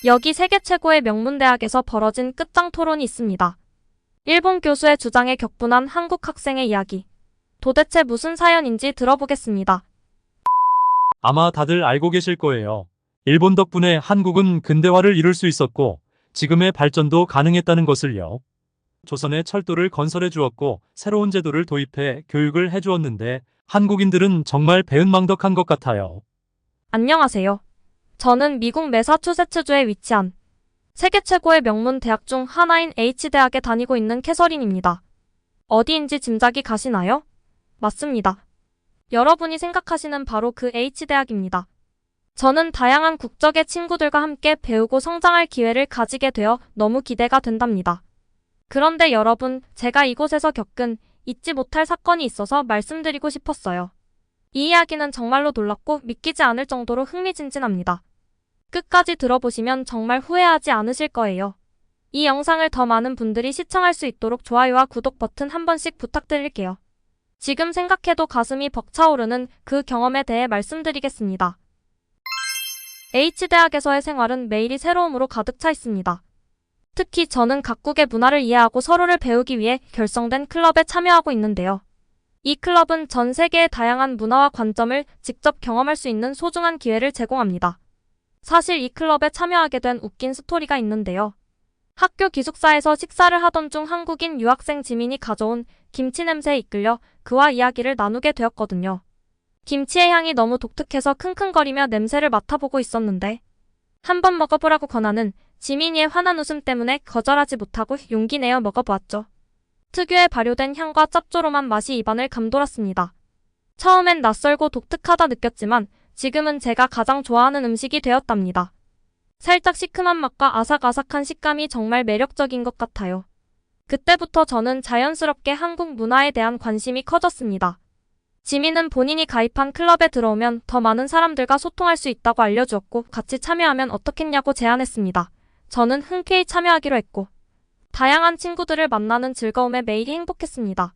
여기 세계 최고의 명문대학에서 벌어진 끝장 토론이 있습니다. 일본 교수의 주장에 격분한 한국 학생의 이야기. 도대체 무슨 사연인지 들어보겠습니다. 아마 다들 알고 계실 거예요. 일본 덕분에 한국은 근대화를 이룰 수 있었고 지금의 발전도 가능했다는 것을요. 조선에 철도를 건설해 주었고 새로운 제도를 도입해 교육을 해 주었는데 한국인들은 정말 배은망덕한 것 같아요. 안녕하세요. 저는 미국 매사추세츠주에 위치한 세계 최고의 명문 대학 중 하나인 H대학에 다니고 있는 캐서린입니다. 어디인지 짐작이 가시나요? 맞습니다. 여러분이 생각하시는 바로 그 H대학입니다. 저는 다양한 국적의 친구들과 함께 배우고 성장할 기회를 가지게 되어 너무 기대가 된답니다. 그런데 여러분, 제가 이곳에서 겪은 잊지 못할 사건이 있어서 말씀드리고 싶었어요. 이 이야기는 정말로 놀랍고 믿기지 않을 정도로 흥미진진합니다. 끝까지 들어보시면 정말 후회하지 않으실 거예요. 이 영상을 더 많은 분들이 시청할 수 있도록 좋아요와 구독 버튼 한 번씩 부탁드릴게요. 지금 생각해도 가슴이 벅차오르는 그 경험에 대해 말씀드리겠습니다. H대학에서의 생활은 매일이 새로움으로 가득 차 있습니다. 특히 저는 각국의 문화를 이해하고 서로를 배우기 위해 결성된 클럽에 참여하고 있는데요. 이 클럽은 전 세계의 다양한 문화와 관점을 직접 경험할 수 있는 소중한 기회를 제공합니다. 사실 이 클럽에 참여하게 된 웃긴 스토리가 있는데요. 학교 기숙사에서 식사를 하던 중 한국인 유학생 지민이 가져온 김치 냄새에 이끌려 그와 이야기를 나누게 되었거든요. 김치의 향이 너무 독특해서 킁킁거리며 냄새를 맡아보고 있었는데 한번 먹어보라고 권하는 지민이의 환한 웃음 때문에 거절하지 못하고 용기 내어 먹어보았죠. 특유의 발효된 향과 짭조름한 맛이 입안을 감돌았습니다. 처음엔 낯설고 독특하다 느꼈지만 지금은 제가 가장 좋아하는 음식이 되었답니다. 살짝 시큼한 맛과 아삭아삭한 식감이 정말 매력적인 것 같아요. 그때부터 저는 자연스럽게 한국 문화에 대한 관심이 커졌습니다. 지민은 본인이 가입한 클럽에 들어오면 더 많은 사람들과 소통할 수 있다고 알려주었고 같이 참여하면 어떻겠냐고 제안했습니다. 저는 흔쾌히 참여하기로 했고 다양한 친구들을 만나는 즐거움에 매일이 행복했습니다.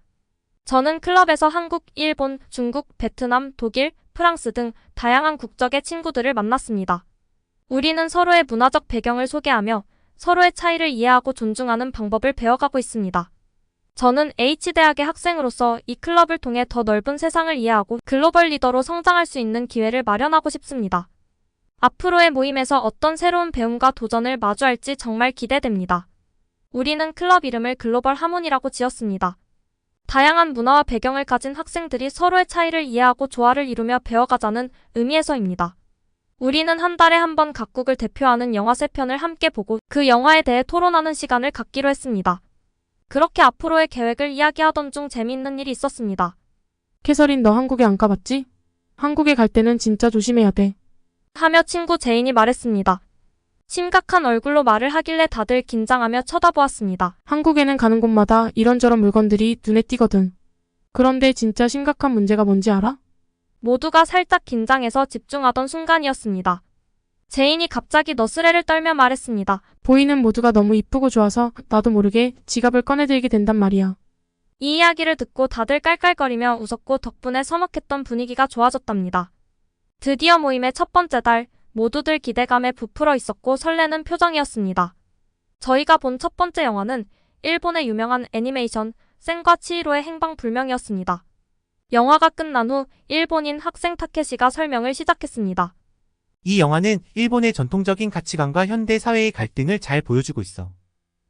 저는 클럽에서 한국, 일본, 중국, 베트남, 독일, 프랑스 등 다양한 국적의 친구들을 만났습니다. 우리는 서로의 문화적 배경을 소개하며 서로의 차이를 이해하고 존중하는 방법을 배워가고 있습니다. 저는 H대학의 학생으로서 이 클럽을 통해 더 넓은 세상을 이해하고 글로벌 리더로 성장할 수 있는 기회를 마련하고 싶습니다. 앞으로의 모임에서 어떤 새로운 배움과 도전을 마주할지 정말 기대됩니다. 우리는 클럽 이름을 글로벌 하모니라고 지었습니다. 다양한 문화와 배경을 가진 학생들이 서로의 차이를 이해하고 조화를 이루며 배워가자는 의미에서입니다. 우리는 한 달에 한 번 각국을 대표하는 영화 3편을 함께 보고 그 영화에 대해 토론하는 시간을 갖기로 했습니다. 그렇게 앞으로의 계획을 이야기하던 중 재미있는 일이 있었습니다. 캐서린, 너 한국에 안 가봤지? 한국에 갈 때는 진짜 조심해야 돼. 하며 친구 제인이 말했습니다. 심각한 얼굴로 말을 하길래 다들 긴장하며 쳐다보았습니다. 한국에는 가는 곳마다 이런저런 물건들이 눈에 띄거든. 그런데 진짜 심각한 문제가 뭔지 알아? 모두가 살짝 긴장해서 집중하던 순간이었습니다. 제인이 갑자기 너스레를 떨며 말했습니다. 보이는 모두가 너무 이쁘고 좋아서 나도 모르게 지갑을 꺼내들게 된단 말이야. 이 이야기를 듣고 다들 깔깔거리며 웃었고 덕분에 서먹했던 분위기가 좋아졌답니다. 드디어 모임의 첫 번째 달, 모두들 기대감에 부풀어 있었고 설레는 표정이었습니다. 저희가 본 첫 번째 영화는 일본의 유명한 애니메이션 센과 치히로의 행방불명이었습니다. 영화가 끝난 후 일본인 학생 타케시가 설명을 시작했습니다. 이 영화는 일본의 전통적인 가치관과 현대 사회의 갈등을 잘 보여주고 있어.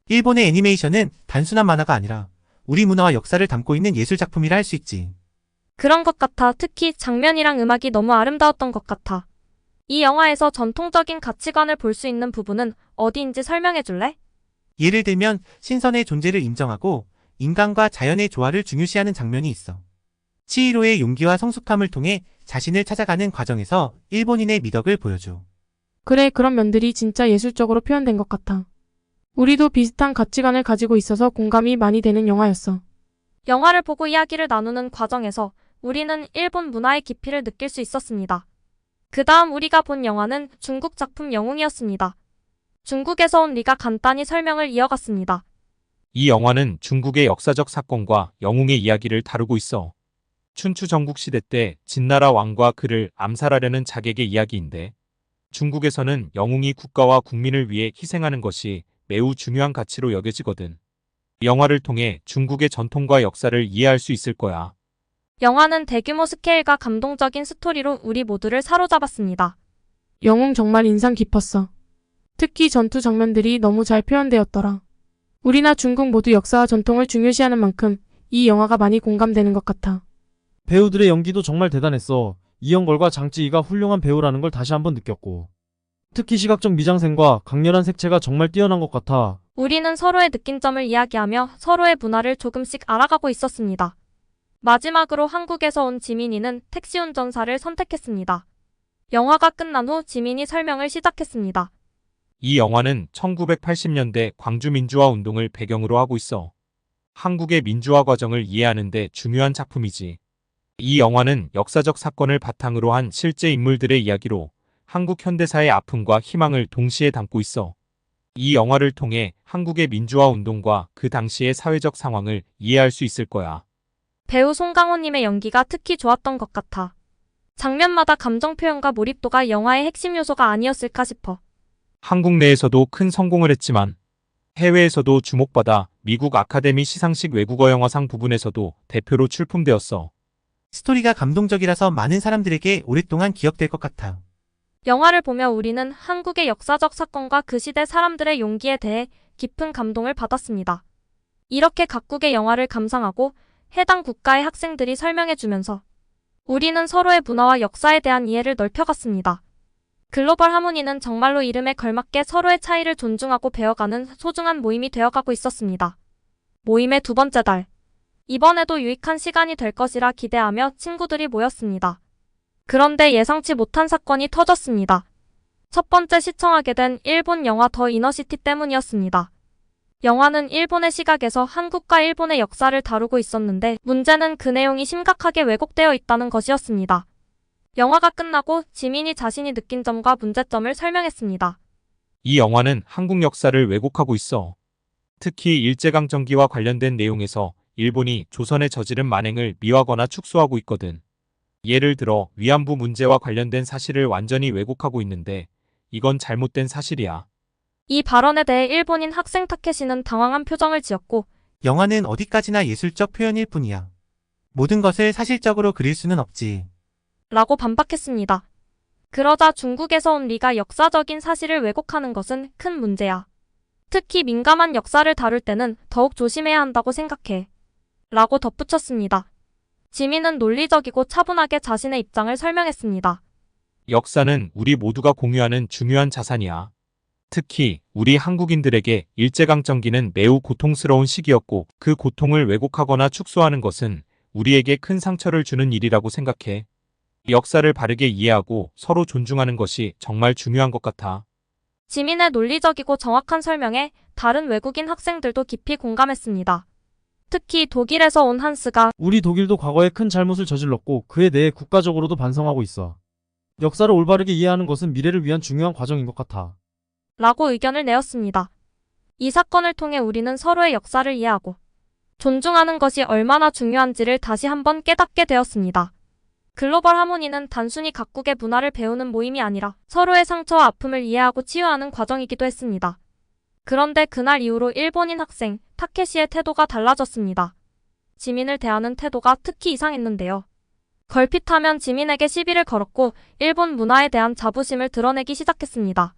일본의 애니메이션은 단순한 만화가 아니라 우리 문화와 역사를 담고 있는 예술작품이라 할 수 있지. 그런 것 같아. 특히 장면이랑 음악이 너무 아름다웠던 것 같아. 이 영화에서 전통적인 가치관을 볼 수 있는 부분은 어디인지 설명해 줄래? 예를 들면 신선의 존재를 인정하고 인간과 자연의 조화를 중요시하는 장면이 있어. 치히로의 용기와 성숙함을 통해 자신을 찾아가는 과정에서 일본인의 미덕을 보여줘. 그래, 그런 면들이 진짜 예술적으로 표현된 것 같아. 우리도 비슷한 가치관을 가지고 있어서 공감이 많이 되는 영화였어. 영화를 보고 이야기를 나누는 과정에서 우리는 일본 문화의 깊이를 느낄 수 있었습니다. 그 다음 우리가 본 영화는 중국 작품 영웅이었습니다. 중국에서 온 리가 간단히 설명을 이어갔습니다. 이 영화는 중국의 역사적 사건과 영웅의 이야기를 다루고 있어. 춘추 전국시대 때 진나라 왕과 그를 암살하려는 자객의 이야기인데 중국에서는 영웅이 국가와 국민을 위해 희생하는 것이 매우 중요한 가치로 여겨지거든. 영화를 통해 중국의 전통과 역사를 이해할 수 있을 거야. 영화는 대규모 스케일과 감동적인 스토리로 우리 모두를 사로잡았습니다. 영웅 정말 인상 깊었어. 특히 전투 장면들이 너무 잘 표현되었더라. 우리나 중국 모두 역사와 전통을 중요시하는 만큼 이 영화가 많이 공감되는 것 같아. 배우들의 연기도 정말 대단했어. 이영걸과 장찌이가 훌륭한 배우라는 걸 다시 한번 느꼈고. 특히 시각적 미장센과 강렬한 색채가 정말 뛰어난 것 같아. 우리는 서로의 느낀 점을 이야기하며 서로의 문화를 조금씩 알아가고 있었습니다. 마지막으로 한국에서 온 지민이는 택시 운전사를 선택했습니다. 영화가 끝난 후 지민이 설명을 시작했습니다. 이 영화는 1980년대 광주 민주화 운동을 배경으로 하고 있어. 한국의 민주화 과정을 이해하는 데 중요한 작품이지. 이 영화는 역사적 사건을 바탕으로 한 실제 인물들의 이야기로 한국 현대사의 아픔과 희망을 동시에 담고 있어. 이 영화를 통해 한국의 민주화 운동과 그 당시의 사회적 상황을 이해할 수 있을 거야. 배우 송강호님의 연기가 특히 좋았던 것 같아. 장면마다 감정 표현과 몰입도가 영화의 핵심 요소가 아니었을까 싶어. 한국 내에서도 큰 성공을 했지만 해외에서도 주목받아 미국 아카데미 시상식 외국어 영화상 부분에서도 대표로 출품되었어. 스토리가 감동적이라서 많은 사람들에게 오랫동안 기억될 것 같아. 영화를 보며 우리는 한국의 역사적 사건과 그 시대 사람들의 용기에 대해 깊은 감동을 받았습니다. 이렇게 각국의 영화를 감상하고 해당 국가의 학생들이 설명해주면서 우리는 서로의 문화와 역사에 대한 이해를 넓혀갔습니다. 글로벌 하모니는 정말로 이름에 걸맞게 서로의 차이를 존중하고 배워가는 소중한 모임이 되어가고 있었습니다. 모임의 두 번째 달. 이번에도 유익한 시간이 될 것이라 기대하며 친구들이 모였습니다. 그런데 예상치 못한 사건이 터졌습니다. 첫 번째 시청하게 된 일본 영화 더 이너시티 때문이었습니다. 영화는 일본의 시각에서 한국과 일본의 역사를 다루고 있었는데 문제는 그 내용이 심각하게 왜곡되어 있다는 것이었습니다. 영화가 끝나고 지민이 자신이 느낀 점과 문제점을 설명했습니다. 이 영화는 한국 역사를 왜곡하고 있어. 특히 일제강점기와 관련된 내용에서 일본이 조선에 저지른 만행을 미화하거나 축소하고 있거든. 예를 들어 위안부 문제와 관련된 사실을 완전히 왜곡하고 있는데 이건 잘못된 사실이야. 이 발언에 대해 일본인 학생 타케시는 당황한 표정을 지었고 영화는 어디까지나 예술적 표현일 뿐이야. 모든 것을 사실적으로 그릴 수는 없지. 라고 반박했습니다. 그러자 중국에서 온 리가 역사적인 사실을 왜곡하는 것은 큰 문제야. 특히 민감한 역사를 다룰 때는 더욱 조심해야 한다고 생각해. 라고 덧붙였습니다. 지민은 논리적이고 차분하게 자신의 입장을 설명했습니다. 역사는 우리 모두가 공유하는 중요한 자산이야. 특히 우리 한국인들에게 일제강점기는 매우 고통스러운 시기였고 그 고통을 왜곡하거나 축소하는 것은 우리에게 큰 상처를 주는 일이라고 생각해. 역사를 바르게 이해하고 서로 존중하는 것이 정말 중요한 것 같아. 지민의 논리적이고 정확한 설명에 다른 외국인 학생들도 깊이 공감했습니다. 특히 독일에서 온 한스가 우리 독일도 과거에 큰 잘못을 저질렀고 그에 대해 국가적으로도 반성하고 있어. 역사를 올바르게 이해하는 것은 미래를 위한 중요한 과정인 것 같아. 라고 의견을 내었습니다. 이 사건을 통해 우리는 서로의 역사를 이해하고 존중하는 것이 얼마나 중요한지를 다시 한번 깨닫게 되었습니다. 글로벌 하모니는 단순히 각국의 문화를 배우는 모임이 아니라 서로의 상처와 아픔을 이해하고 치유하는 과정이기도 했습니다. 그런데 그날 이후로 일본인 학생 타케시의 태도가 달라졌습니다. 지민을 대하는 태도가 특히 이상했는데요. 걸핏하면 지민에게 시비를 걸었고 일본 문화에 대한 자부심을 드러내기 시작했습니다.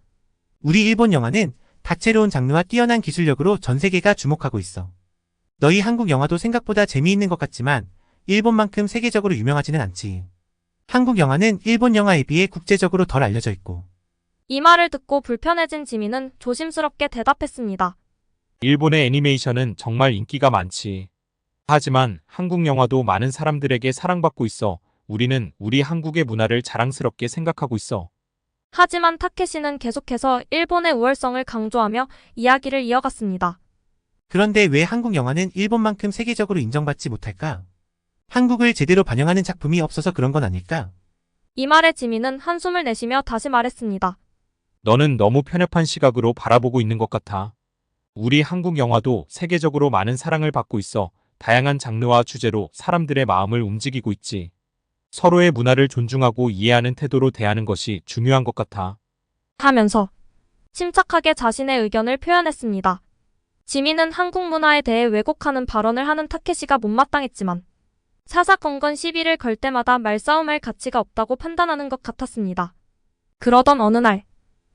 우리 일본 영화는 다채로운 장르와 뛰어난 기술력으로 전 세계가 주목하고 있어. 너희 한국 영화도 생각보다 재미있는 것 같지만 일본만큼 세계적으로 유명하지는 않지. 한국 영화는 일본 영화에 비해 국제적으로 덜 알려져 있고. 이 말을 듣고 불편해진 지민은 조심스럽게 대답했습니다. 일본의 애니메이션은 정말 인기가 많지. 하지만 한국 영화도 많은 사람들에게 사랑받고 있어. 우리는 우리 한국의 문화를 자랑스럽게 생각하고 있어. 하지만 타케시는 계속해서 일본의 우월성을 강조하며 이야기를 이어갔습니다. 그런데 왜 한국 영화는 일본만큼 세계적으로 인정받지 못할까? 한국을 제대로 반영하는 작품이 없어서 그런 건 아닐까? 이 말에 지민은 한숨을 내쉬며 다시 말했습니다. 너는 너무 편협한 시각으로 바라보고 있는 것 같아. 우리 한국 영화도 세계적으로 많은 사랑을 받고 있어. 다양한 장르와 주제로 사람들의 마음을 움직이고 있지. 서로의 문화를 존중하고 이해하는 태도로 대하는 것이 중요한 것 같아. 하면서 침착하게 자신의 의견을 표현했습니다. 지민은 한국 문화에 대해 왜곡하는 발언을 하는 타케시가 못마땅했지만 사사건건 시비를 걸 때마다 말싸움할 가치가 없다고 판단하는 것 같았습니다. 그러던 어느 날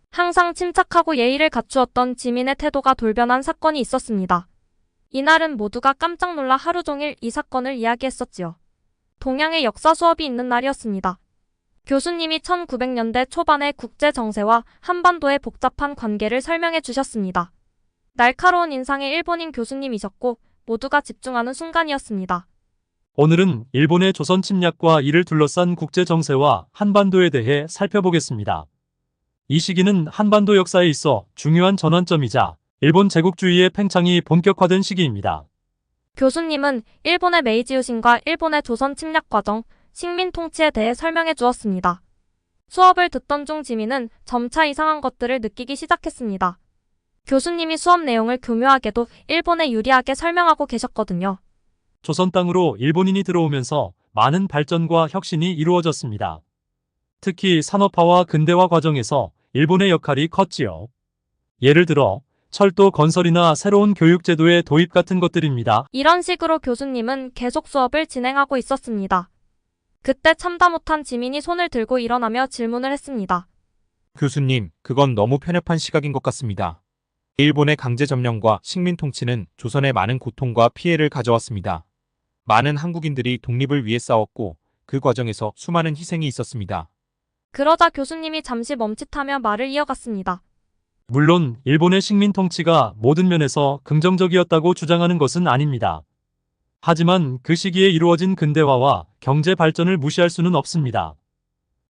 항상 침착하고 예의를 갖추었던 지민의 태도가 돌변한 사건이 있었습니다. 이날은 모두가 깜짝 놀라 하루 종일 이 사건을 이야기했었지요. 동양의 역사 수업이 있는 날이었습니다. 교수님이 1900년대 초반의 국제 정세와 한반도의 복잡한 관계를 설명해 주셨습니다. 날카로운 인상의 일본인 교수님이셨고 모두가 집중하는 순간이었습니다. 오늘은 일본의 조선 침략과 이를 둘러싼 국제 정세와 한반도에 대해 살펴보겠습니다. 이 시기는 한반도 역사에 있어 중요한 전환점이자 일본 제국주의의 팽창이 본격화된 시기입니다. 교수님은 일본의 메이지 유신과 일본의 조선 침략 과정, 식민 통치에 대해 설명해 주었습니다. 수업을 듣던 중 지민은 점차 이상한 것들을 느끼기 시작했습니다. 교수님이 수업 내용을 교묘하게도 일본에 유리하게 설명하고 계셨거든요. 조선 땅으로 일본인이 들어오면서 많은 발전과 혁신이 이루어졌습니다. 특히 산업화와 근대화 과정에서 일본의 역할이 컸지요. 예를 들어 철도 건설이나 새로운 교육제도의 도입 같은 것들입니다. 이런 식으로 교수님은 계속 수업을 진행하고 있었습니다. 그때 참다 못한 지민이 손을 들고 일어나며 질문을 했습니다. 교수님, 그건 너무 편협한 시각인 것 같습니다. 일본의 강제 점령과 식민 통치는 조선에 많은 고통과 피해를 가져왔습니다. 많은 한국인들이 독립을 위해 싸웠고 그 과정에서 수많은 희생이 있었습니다. 그러자 교수님이 잠시 멈칫하며 말을 이어갔습니다. 물론 일본의 식민 통치가 모든 면에서 긍정적이었다고 주장하는 것은 아닙니다. 하지만 그 시기에 이루어진 근대화와 경제 발전을 무시할 수는 없습니다.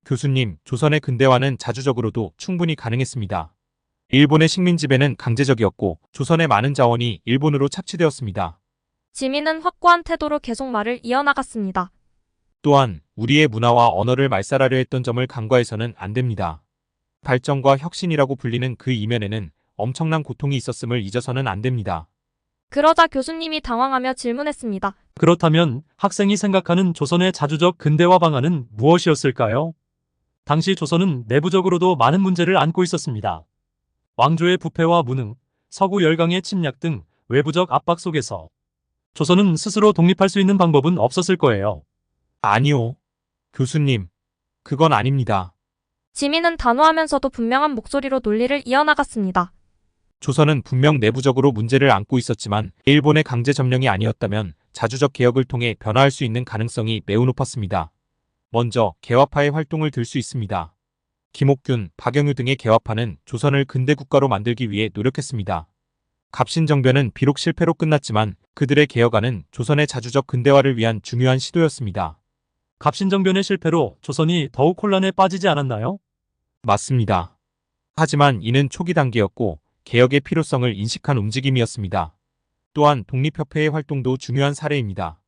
교수님, 조선의 근대화는 자주적으로도 충분히 가능했습니다. 일본의 식민 지배는 강제적이었고 조선의 많은 자원이 일본으로 착취되었습니다. 지민은 확고한 태도로 계속 말을 이어나갔습니다. 또한 우리의 문화와 언어를 말살하려 했던 점을 간과해서는 안 됩니다. 발전과 혁신이라고 불리는 그 이면에는 엄청난 고통이 있었음을 잊어서는 안 됩니다. 그러자 교수님이 당황하며 질문했습니다. 그렇다면 학생이 생각하는 조선의 자주적 근대화 방안은 무엇이었을까요? 당시 조선은 내부적으로도 많은 문제를 안고 있었습니다. 왕조의 부패와 무능, 서구 열강의 침략 등 외부적 압박 속에서 조선은 스스로 독립할 수 있는 방법은 없었을 거예요. 아니요. 교수님, 그건 아닙니다. 지민은 단호하면서도 분명한 목소리로 논리를 이어나갔습니다. 조선은 분명 내부적으로 문제를 안고 있었지만 일본의 강제 점령이 아니었다면 자주적 개혁을 통해 변화할 수 있는 가능성이 매우 높았습니다. 먼저 개화파의 활동을 들 수 있습니다. 김옥균, 박영유 등의 개화파는 조선을 근대 국가로 만들기 위해 노력했습니다. 갑신정변은 비록 실패로 끝났지만 그들의 개혁안은 조선의 자주적 근대화를 위한 중요한 시도였습니다. 갑신정변의 실패로 조선이 더욱 혼란에 빠지지 않았나요? 맞습니다. 하지만 이는 초기 단계였고 개혁의 필요성을 인식한 움직임이었습니다. 또한 독립협회의 활동도 중요한 사례입니다.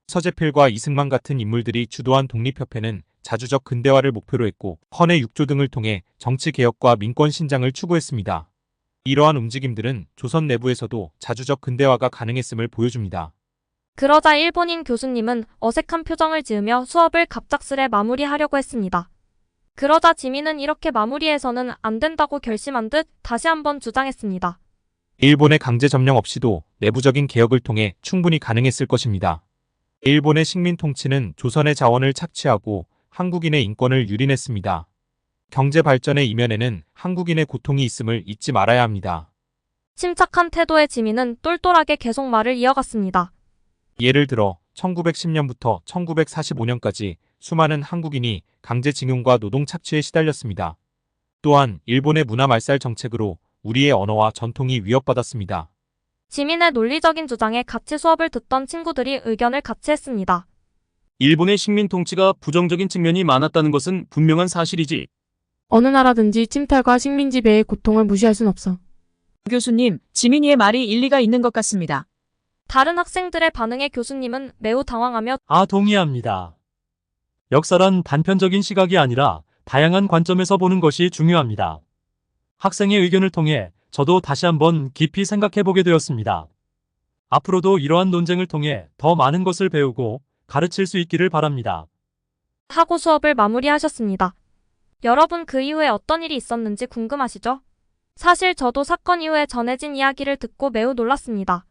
서재필과 이승만 같은 인물들이 주도한 독립협회는 자주적 근대화를 목표로 했고 헌해 6조 등을 통해 정치개혁과 민권 신장을 추구했습니다. 이러한 움직임들은 조선 내부에서도 자주적 근대화가 가능했음을 보여줍니다. 그러자 일본인 교수님은 어색한 표정을 지으며 수업을 갑작스레 마무리하려고 했습니다. 그러자 지민은 이렇게 마무리해서는 안 된다고 결심한 듯 다시 한번 주장했습니다. 일본의 강제 점령 없이도 내부적인 개혁을 통해 충분히 가능했을 것입니다. 일본의 식민 통치는 조선의 자원을 착취하고 한국인의 인권을 유린했습니다. 경제 발전의 이면에는 한국인의 고통이 있음을 잊지 말아야 합니다. 침착한 태도의 지민은 똘똘하게 계속 말을 이어갔습니다. 예를 들어 1910년부터 1945년까지 수많은 한국인이 강제징용과 노동 착취에 시달렸습니다. 또한 일본의 문화 말살 정책으로 우리의 언어와 전통이 위협받았습니다. 지민의 논리적인 주장에 같이 수업을 듣던 친구들이 의견을 같이 했습니다. 일본의 식민 통치가 부정적인 측면이 많았다는 것은 분명한 사실이지. 어느 나라든지 침탈과 식민 지배의 고통을 무시할 순 없어. 교수님, 지민이의 말이 일리가 있는 것 같습니다. 다른 학생들의 반응에 교수님은 매우 당황하며 동의합니다. 역사란 단편적인 시각이 아니라 다양한 관점에서 보는 것이 중요합니다. 학생의 의견을 통해 저도 다시 한번 깊이 생각해보게 되었습니다. 앞으로도 이러한 논쟁을 통해 더 많은 것을 배우고 가르칠 수 있기를 바랍니다. 하고 수업을 마무리하셨습니다. 여러분 그 이후에 어떤 일이 있었는지 궁금하시죠? 사실 저도 사건 이후에 전해진 이야기를 듣고 매우 놀랐습니다.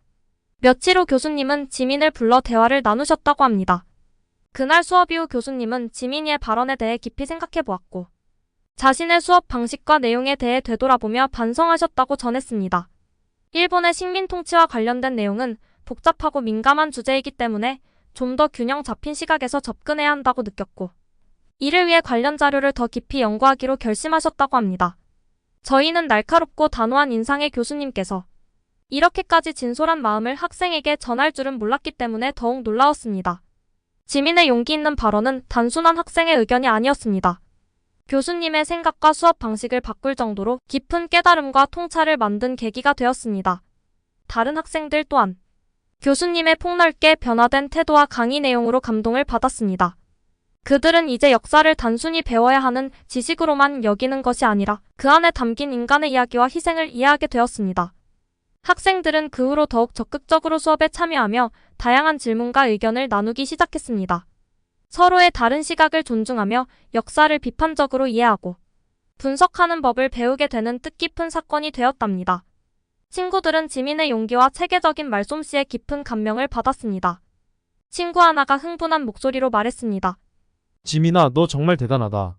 며칠 후 교수님은 지민을 불러 대화를 나누셨다고 합니다. 그날 수업 이후 교수님은 지민이의 발언에 대해 깊이 생각해 보았고, 자신의 수업 방식과 내용에 대해 되돌아보며 반성하셨다고 전했습니다. 일본의 식민 통치와 관련된 내용은 복잡하고 민감한 주제이기 때문에 좀 더 균형 잡힌 시각에서 접근해야 한다고 느꼈고, 이를 위해 관련 자료를 더 깊이 연구하기로 결심하셨다고 합니다. 저희는 날카롭고 단호한 인상의 교수님께서 이렇게까지 진솔한 마음을 학생에게 전할 줄은 몰랐기 때문에 더욱 놀라웠습니다. 지민의 용기 있는 발언은 단순한 학생의 의견이 아니었습니다. 교수님의 생각과 수업 방식을 바꿀 정도로 깊은 깨달음과 통찰을 만든 계기가 되었습니다. 다른 학생들 또한 교수님의 폭넓게 변화된 태도와 강의 내용으로 감동을 받았습니다. 그들은 이제 역사를 단순히 배워야 하는 지식으로만 여기는 것이 아니라 그 안에 담긴 인간의 이야기와 희생을 이해하게 되었습니다. 학생들은 그 후로 더욱 적극적으로 수업에 참여하며 다양한 질문과 의견을 나누기 시작했습니다. 서로의 다른 시각을 존중하며 역사를 비판적으로 이해하고 분석하는 법을 배우게 되는 뜻깊은 사건이 되었답니다. 친구들은 지민의 용기와 체계적인 말솜씨에 깊은 감명을 받았습니다. 친구 하나가 흥분한 목소리로 말했습니다. 지민아, 너 정말 대단하다.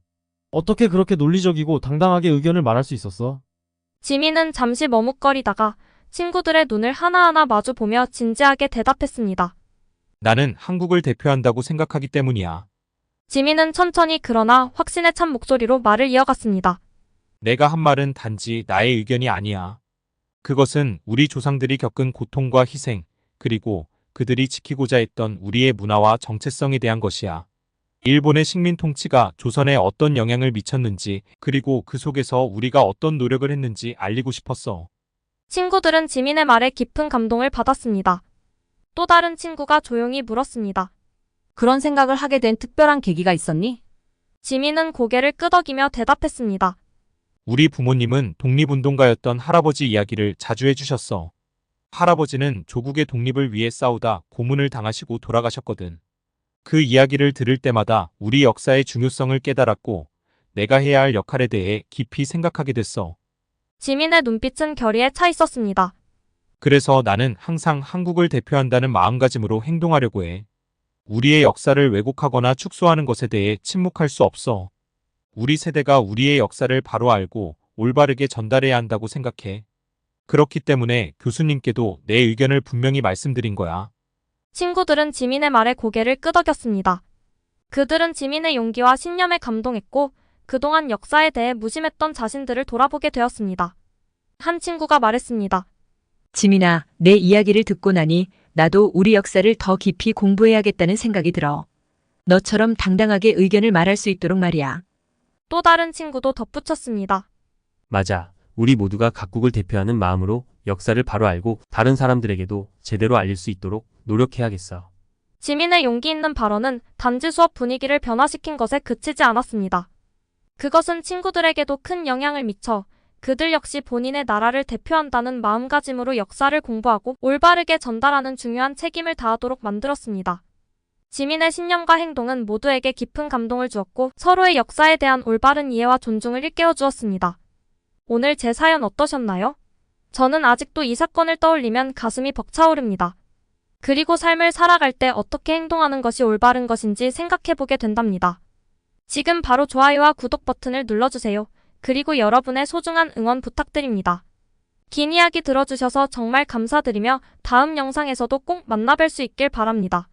어떻게 그렇게 논리적이고 당당하게 의견을 말할 수 있었어? 지민은 잠시 머뭇거리다가 친구들의 눈을 하나하나 마주보며 진지하게 대답했습니다. 나는 한국을 대표한다고 생각하기 때문이야. 지민은 천천히 그러나 확신에 찬 목소리로 말을 이어갔습니다. 내가 한 말은 단지 나의 의견이 아니야. 그것은 우리 조상들이 겪은 고통과 희생, 그리고 그들이 지키고자 했던 우리의 문화와 정체성에 대한 것이야. 일본의 식민 통치가 조선에 어떤 영향을 미쳤는지, 그리고 그 속에서 우리가 어떤 노력을 했는지 알리고 싶었어. 친구들은 지민의 말에 깊은 감동을 받았습니다. 또 다른 친구가 조용히 물었습니다. 그런 생각을 하게 된 특별한 계기가 있었니? 지민은 고개를 끄덕이며 대답했습니다. 우리 부모님은 독립운동가였던 할아버지 이야기를 자주 해주셨어. 할아버지는 조국의 독립을 위해 싸우다 고문을 당하시고 돌아가셨거든. 그 이야기를 들을 때마다 우리 역사의 중요성을 깨달았고 내가 해야 할 역할에 대해 깊이 생각하게 됐어. 지민의 눈빛은 결의에 차 있었습니다. 그래서 나는 항상 한국을 대표한다는 마음가짐으로 행동하려고 해. 우리의 역사를 왜곡하거나 축소하는 것에 대해 침묵할 수 없어. 우리 세대가 우리의 역사를 바로 알고 올바르게 전달해야 한다고 생각해. 그렇기 때문에 교수님께도 내 의견을 분명히 말씀드린 거야. 친구들은 지민의 말에 고개를 끄덕였습니다. 그들은 지민의 용기와 신념에 감동했고 그동안 역사에 대해 무심했던 자신들을 돌아보게 되었습니다. 한 친구가 말했습니다. 지민아, 내 이야기를 듣고 나니 나도 우리 역사를 더 깊이 공부해야겠다는 생각이 들어. 너처럼 당당하게 의견을 말할 수 있도록 말이야. 또 다른 친구도 덧붙였습니다. 맞아. 우리 모두가 각국을 대표하는 마음으로 역사를 바로 알고 다른 사람들에게도 제대로 알릴 수 있도록 노력해야겠어. 지민의 용기 있는 발언은 단지 수업 분위기를 변화시킨 것에 그치지 않았습니다. 그것은 친구들에게도 큰 영향을 미쳐 그들 역시 본인의 나라를 대표한다는 마음가짐으로 역사를 공부하고 올바르게 전달하는 중요한 책임을 다하도록 만들었습니다. 지민의 신념과 행동은 모두에게 깊은 감동을 주었고 서로의 역사에 대한 올바른 이해와 존중을 일깨워 주었습니다. 오늘 제 사연 어떠셨나요? 저는 아직도 이 사건을 떠올리면 가슴이 벅차오릅니다. 그리고 삶을 살아갈 때 어떻게 행동하는 것이 올바른 것인지 생각해보게 된답니다. 지금 바로 좋아요와 구독 버튼을 눌러주세요. 그리고 여러분의 소중한 응원 부탁드립니다. 긴 이야기 들어주셔서 정말 감사드리며 다음 영상에서도 꼭 만나뵐 수 있길 바랍니다.